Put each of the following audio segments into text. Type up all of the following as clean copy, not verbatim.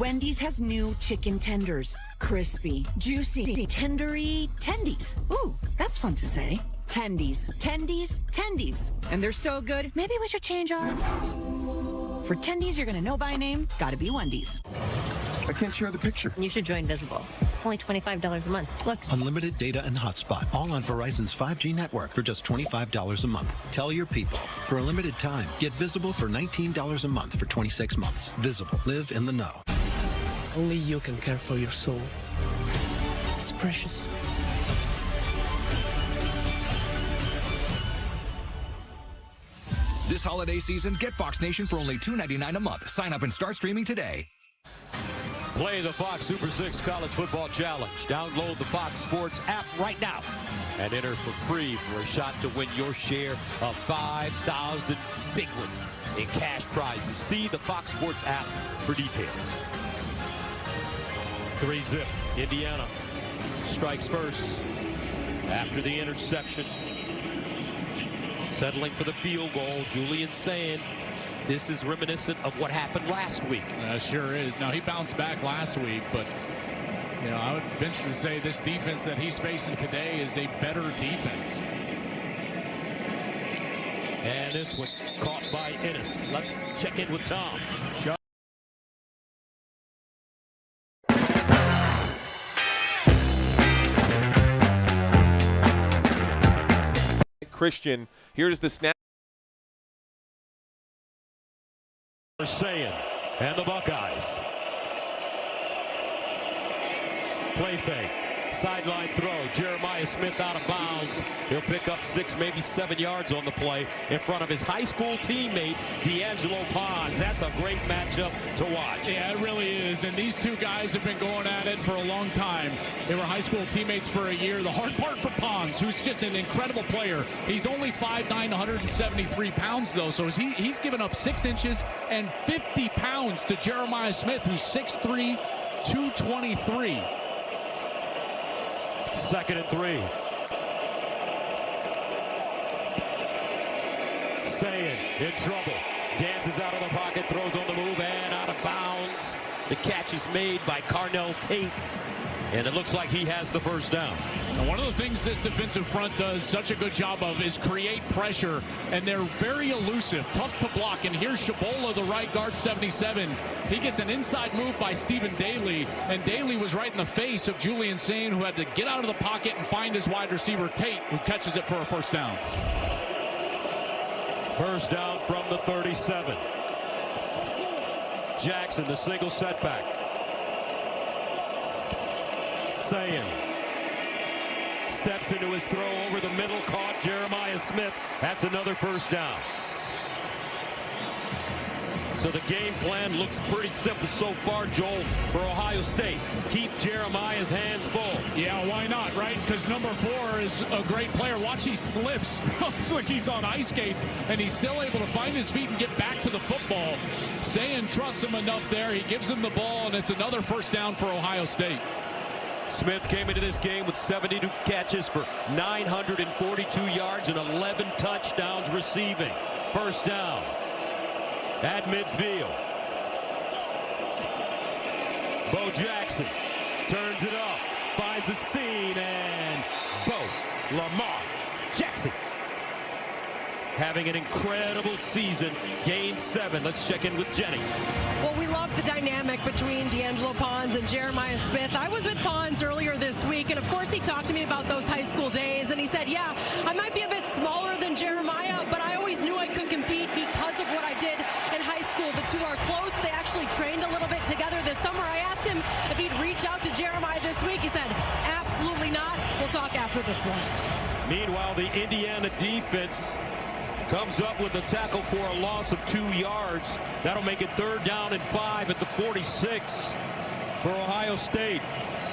Wendy's has new chicken tenders. Crispy, juicy, tendery tendies. Ooh, that's fun to say. Tendies, tendies, tendies. And they're so good, maybe we should change our... For tendies you're gonna know by name, gotta be Wendy's. I can't share the picture. You should join Visible. It's only $25 a month. Look. Unlimited data and hotspot, all on Verizon's 5G network for just $25 a month. Tell your people. For a limited time, get Visible for $19 a month for 26 months. Visible. Live in the know. Only you can care for your soul. It's precious. This holiday season, get Fox Nation for only $2.99 a month. Sign up and start streaming today. Play the Fox Super 6 College Football Challenge. Download the Fox Sports app right now and enter for free for a shot to win your share of 5,000 big ones in cash prizes. See the Fox Sports app for details. 3-zip. Indiana strikes first after the interception. Settling for the field goal, Julian Sayin. This is reminiscent of what happened last week. Sure is. Now, he bounced back last week, but, you know, I would venture to say this defense that he's facing today is a better defense. And this one caught by Ennis. Let's check in with Tom. Christian, here's the snap. Sayin and the Buckeyes. Play fake. Sideline throw. Jeremiah Smith out of bounds. He'll pick up 6, maybe 7 yards on the play in front of his high school teammate, D'Angelo Pons. That's a great matchup to watch. Yeah, it really is. And these two guys have been going at it for a long time. They were high school teammates for a year. The hard part for Pons, who's just an incredible player. He's only 5'9", 173 pounds, though. So he's given up 6 inches and 50 pounds to Jeremiah Smith, who's 6'3", 223. 2nd and 3. Sayin in trouble. Dances out of the pocket, throws on the move, and out of bounds. The catch is made by Carnell Tate. And it looks like he has the first down. And one of the things this defensive front does such a good job of is create pressure, and they're very elusive, tough to block. And here's Shabola, the right guard, 77. He gets an inside move by Stephen Daly, and Daly was right in the face of Julian Sayin, who had to get out of the pocket and find his wide receiver, Tate, who catches it for a first down. First down from the 37. Jackson, the single setback. Sayin steps into his throw over the middle, caught Jeremiah Smith. That's another first down. So the game plan looks pretty simple so far, Joel, for Ohio State. Keep Jeremiah's hands full. Yeah, why not, right? Because number 4 is a great player. Watch, he slips. It's like he's on ice skates, and he's still able to find his feet and get back to the football. Sayin trusts him enough there. He gives him the ball, and it's another first down for Ohio State. Smith came into this game with 72 catches for 942 yards and 11 touchdowns receiving. First down at midfield. Bo Jackson turns it up, finds a seam, and Lamar Jackson having an incredible season, gained 7. Let's check in with Jenny. Well, we love the dynamic between D'Angelo Pons and Jeremiah Smith. I was with Pons earlier this week, and of course he talked to me about those high school days, and he said, yeah, I might be a bit smaller than Jeremiah, but I always knew I could compete because of what I did in high school. The two are close. They actually trained a little bit together this summer. I asked him if he'd reach out to Jeremiah this week. He said, absolutely not. We'll talk after this one. Meanwhile, the Indiana defense comes up with a tackle for a loss of 2 yards. That'll make it 3rd down and 5 at the 46 for Ohio State.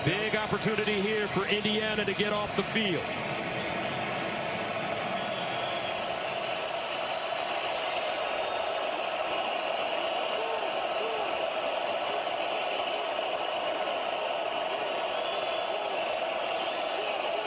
Big opportunity here for Indiana to get off the field.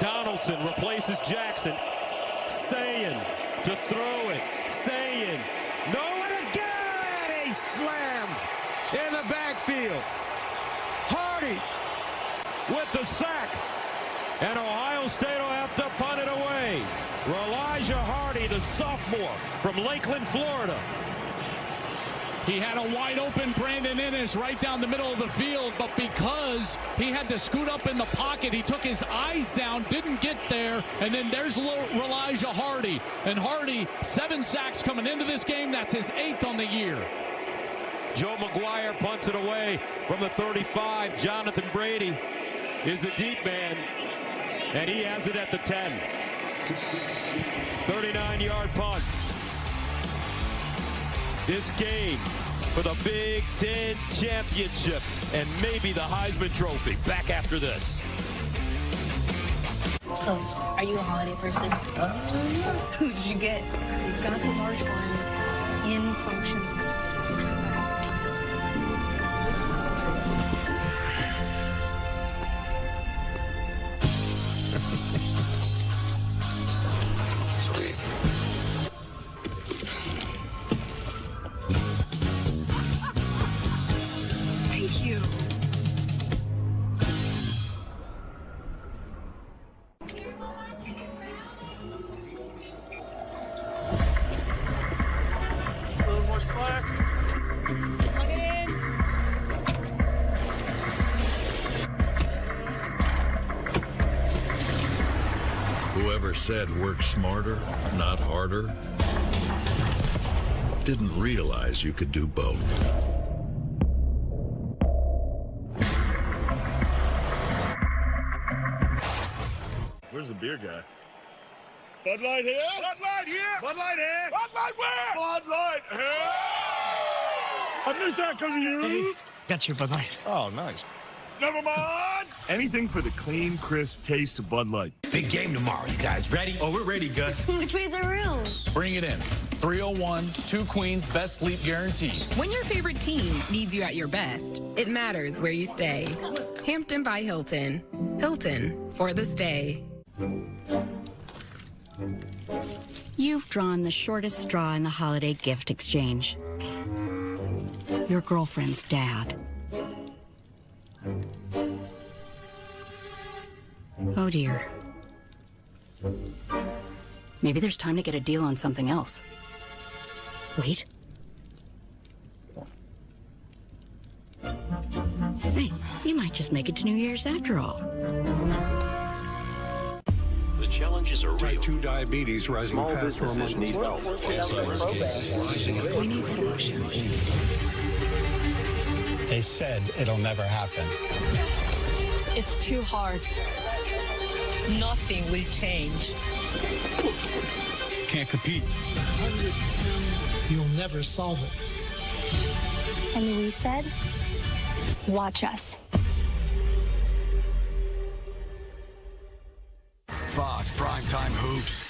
Donaldson replaces Jackson. Sayin to throw it. Sayin. No, and again! A slam in the backfield. Brady with the sack. And Ohio State will have to punt it away. Elijah Hardy, the sophomore from Lakeland, Florida. He had a wide open Brandon Inniss right down the middle of the field, but because he had to scoot up in the pocket, he took his eyes down, didn't get there, and then there's Elijah Hardy. And Hardy, 7 sacks coming into this game. That's his 8th on the year. Joe McGuire punts it away from the 35. Jonathan Brady is the deep man, and he has it at the 10. 39-yard punt. This game for the Big Ten Championship and maybe the Heisman Trophy. Back after this. So, are you a holiday person? Who did you get? We've got the large one in function. Whoever said work smarter, not harder, didn't realize you could do both. Where's the beer guy? Bud Light here? Bud Light here? Bud Light here? Bud Light where? Bud Light here? I missed that because of you. Hey, got your Bud Light. Oh, nice. Never mind. Anything for the clean, crisp taste of Bud Light. Big game tomorrow. You guys ready? Oh, we're ready, Gus. Which way's our room? Bring it in. 301, 2 queens, best sleep guaranteed. When your favorite team needs you at your best, it matters where you stay. Hampton by Hilton. Hilton for the stay. You've drawn the shortest straw in the holiday gift exchange. Your girlfriend's dad. Oh dear. Maybe there's time to get a deal on something else. Wait. Hey, you might just make it to New Year's after all. The challenges are real. Type 2 diabetes rising faster among need help. We need solutions. They said it'll never happen. It's too hard. Nothing will change. Can't compete. You'll never solve it. And we said, watch us. Fox Primetime Hoops.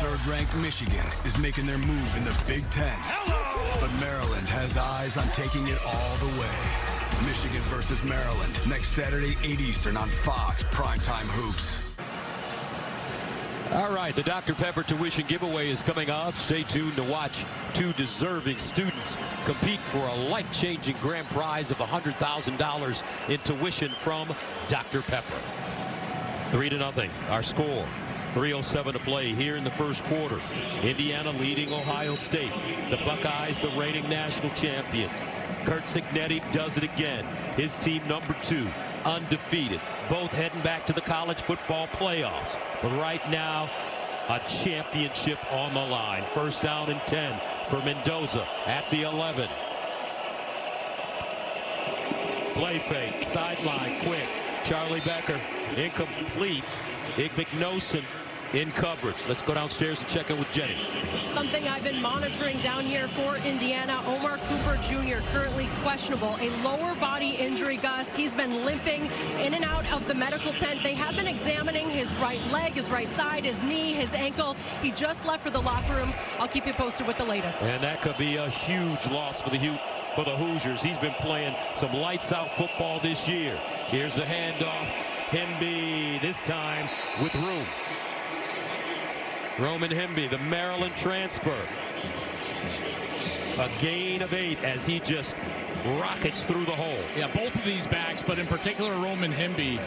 Third-ranked Michigan is making their move in the Big Ten. But Maryland has eyes on taking it all the way. Michigan versus Maryland next Saturday, 8 Eastern on Fox Primetime Hoops. All right, the Dr. Pepper tuition giveaway is coming up. Stay tuned to watch 2 deserving students compete for a life-changing grand prize of $100,000 in tuition from Dr. Pepper. 3-0, our score. 3:07 to play here in the first quarter. Indiana leading Ohio State. The Buckeyes, the reigning national champions. Curt Cignetti does it again. His team number 2, undefeated. Both heading back to the college football playoffs. But right now, a championship on the line. First down and 10 for Mendoza at the 11. Play fake, sideline, quick. Charlie Becker, incomplete. Igmignosin in coverage. Let's go downstairs and check in with Jenny. Something I've been monitoring down here for Indiana. Omar Cooper Jr. currently questionable. A lower body injury, Gus. He's been limping in and out of the medical tent. They have been examining his right leg, his right side, his knee, his ankle. He just left for the locker room. I'll keep you posted with the latest. And that could be a huge loss for the Hoosiers. He's been playing some lights out football this year. Here's a handoff. Hemby, this time with room. Roman Hemby, the Maryland transfer. A gain of 8 as he just rockets through the hole. Yeah, both of these backs, but in particular Roman Hemby,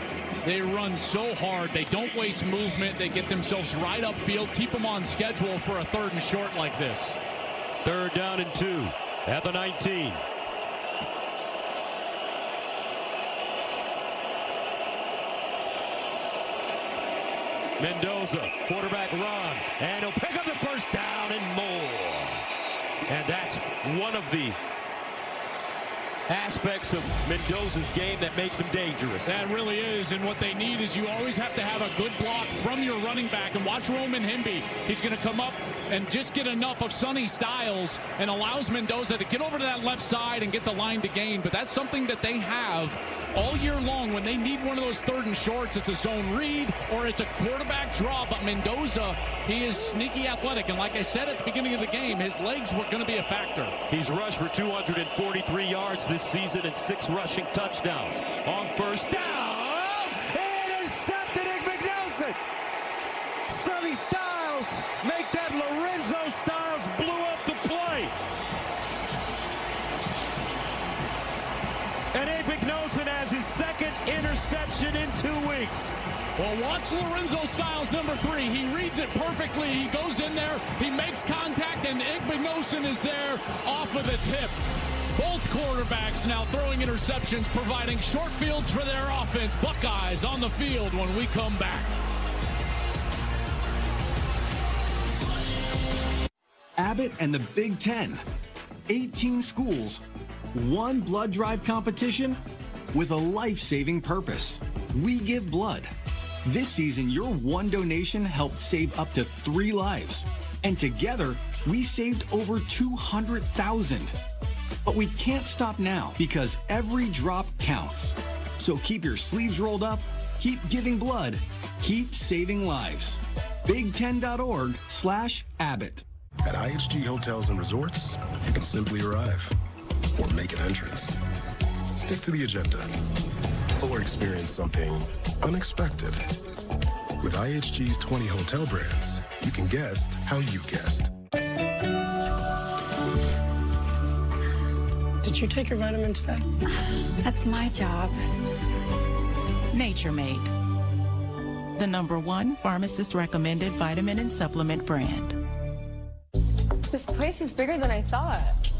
they run so hard. They don't waste movement. They get themselves right upfield, keep them on schedule for a 3rd and short like this. 3rd down and 2 at the 19. Mendoza, quarterback run, and he'll pick up the 1st down and more. And that's one of the aspects of Mendoza's game that makes him dangerous. That really is, and what they need is you always have to have a good block from your running back. And watch Roman Hemby. He's going to come up and just get enough of Sonny Styles and allows Mendoza to get over to that left side and get the line to gain. But that's something that they have all year long. When they need one of those 3rd and shorts, it's a zone read or it's a quarterback draw. But Mendoza, he is sneaky athletic. And like I said at the beginning of the game, his legs were going to be a factor. He's rushed for 243 yards this season and 6 rushing touchdowns. On 1st down, intercepted Igbenogson. Sonny Styles make that Lorenzo Styles blew up the play. And Igbenogson has his 2nd interception in 2 weeks. Well, watch Lorenzo Styles, number 3. He reads it perfectly. He goes in there, he makes contact, and Igbenogson is there off of the tip. Both quarterbacks now throwing interceptions, providing short fields for their offense. Buckeyes on the field when we come back. Abbott and the Big Ten. 18 schools, 1 blood drive competition with a life-saving purpose. We give blood. This season, your one donation helped save up to 3 lives. And together, we saved over 200,000. But we can't stop now because every drop counts. So keep your sleeves rolled up, keep giving blood, keep saving lives. Big10.org/Abbott. At IHG Hotels and Resorts, you can simply arrive or make an entrance. Stick to the agenda or experience something unexpected. With IHG's 20 hotel brands, you can guest how you guest. Did you take your vitamin today? That's my job. Nature Made, the #1 pharmacist recommended vitamin and supplement brand. This place is bigger than I thought.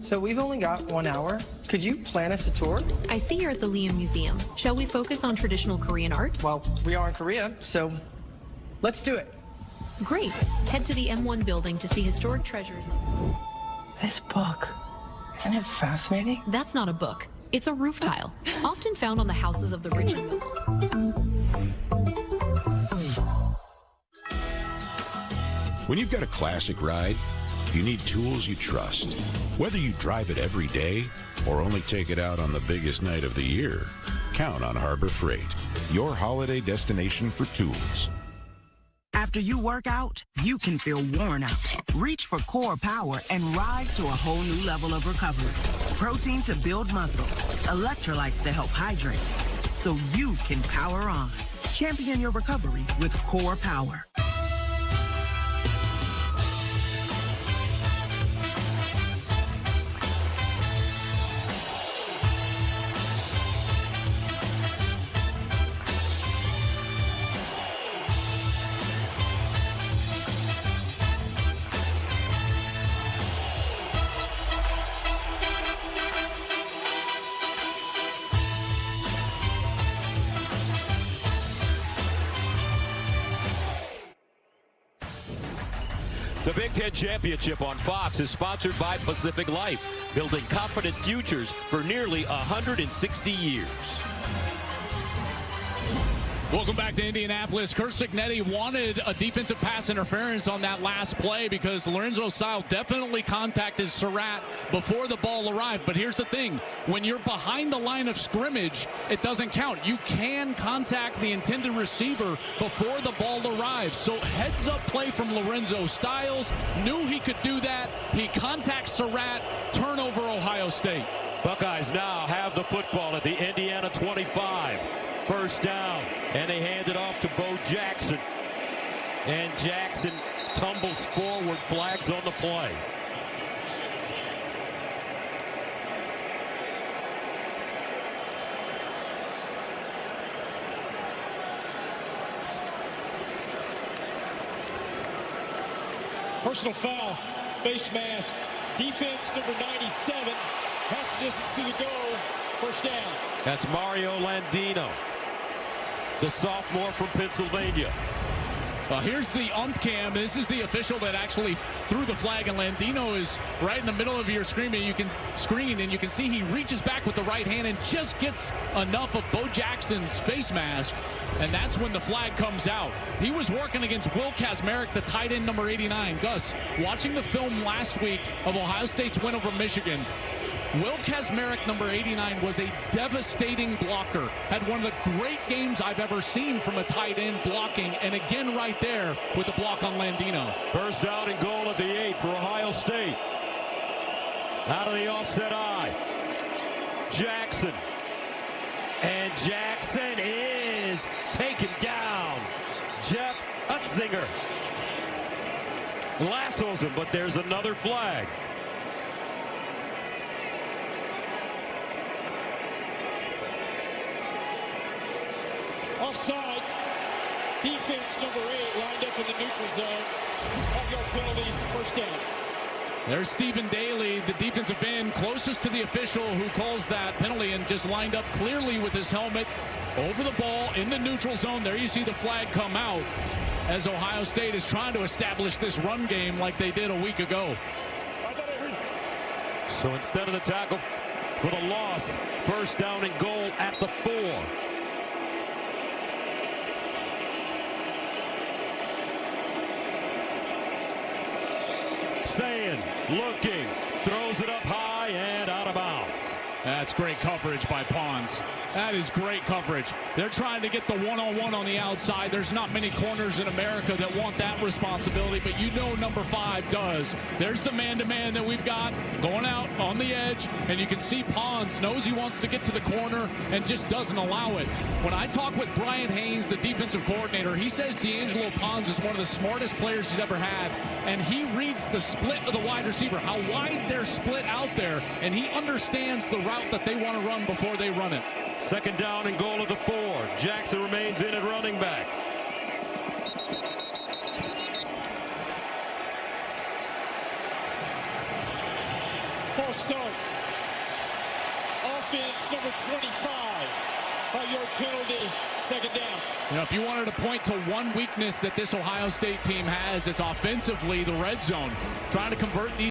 So we've only got 1 hour. Could you plan us a tour? I see you're at the Liam Museum. Shall we focus on traditional Korean art? Well, we are in Korea, so let's do it. Great. Head to the M1 building to see historic treasures. This book, isn't it fascinating? That's not a book. It's a roof tile, often found on the houses of the rich and wealthy. When you've got a classic ride, you need tools you trust. Whether you drive it every day or only take it out on the biggest night of the year, count on Harbor Freight, your holiday destination for tools. After you work out, you can feel worn out. Reach for Core Power and rise to a whole new level of recovery. Protein to build muscle, electrolytes to help hydrate, so you can power on. Champion your recovery with Core Power. The Big Ten Championship on Fox is sponsored by Pacific Life, building confident futures for nearly 160 years. Welcome back to Indianapolis. Curt Cignetti wanted a defensive pass interference on that last play because Lorenzo Styles definitely contacted Surratt before the ball arrived. But here's the thing. When you're behind the line of scrimmage, it doesn't count. You can contact the intended receiver before the ball arrives. So heads-up play from Lorenzo Styles. Knew he could do that. He contacts Surratt. Turnover, Ohio State. Buckeyes now have the football at the Indiana 25. First down, and they hand it off to Bo Jackson. And Jackson tumbles forward, flags on the play. Personal foul, face mask, defense number 97, pass distance to the goal, first down. That's Mario Landino, the sophomore from Pennsylvania. Well, here's the ump cam. This is the official that actually threw the flag, and Landino is right in the middle of your screen, and you can see he reaches back with the right hand and just gets enough of Bo Jackson's face mask, and that's when the flag comes out. He was working against Will Kazmarek, the tight end number 89. Gus, watching the film last week of Ohio State's win over Michigan, Will Kazmarek, number 89, was a devastating blocker. Had one of the great games I've ever seen from a tight end blocking, and again right there with the block on Landino. First down and goal at the 8 for Ohio State. Out of the offset eye. Jackson. And Jackson is taken down. Jeff Utzinger lassos him, but there's another flag. Offside, defense number 8 lined up in the neutral zone. 5-yard penalty, first down. There's Stephen Daly, the defensive end, closest to the official who calls that penalty, and just lined up clearly with his helmet over the ball in the neutral zone. There you see the flag come out as Ohio State is trying to establish this run game like they did a week ago. So instead of the tackle for the loss, first down and goal at the 4. Saying, looking, throws it up high and out of bounds. That's great coverage by Pons. That is great coverage. They're trying to get the one-on-one on the outside. There's not many corners in America that want that responsibility, but you know number 5 does. There's the man-to-man that we've got going out on the edge, and you can see Pons knows he wants to get to the corner and just doesn't allow it. When I talk with Brian Haynes, the defensive coordinator, he says D'Angelo Pons is one of the smartest players he's ever had, and he reads the split of the wide receiver, how wide they're split out there, and he understands the route that they want to run before they run it. Second down and goal of the 4. Jackson remains in at running back. False start. Offense number 25. 5-yard penalty, second down. You know, if you wanted to point to one weakness that this Ohio State team has, it's offensively the red zone. Trying to convert these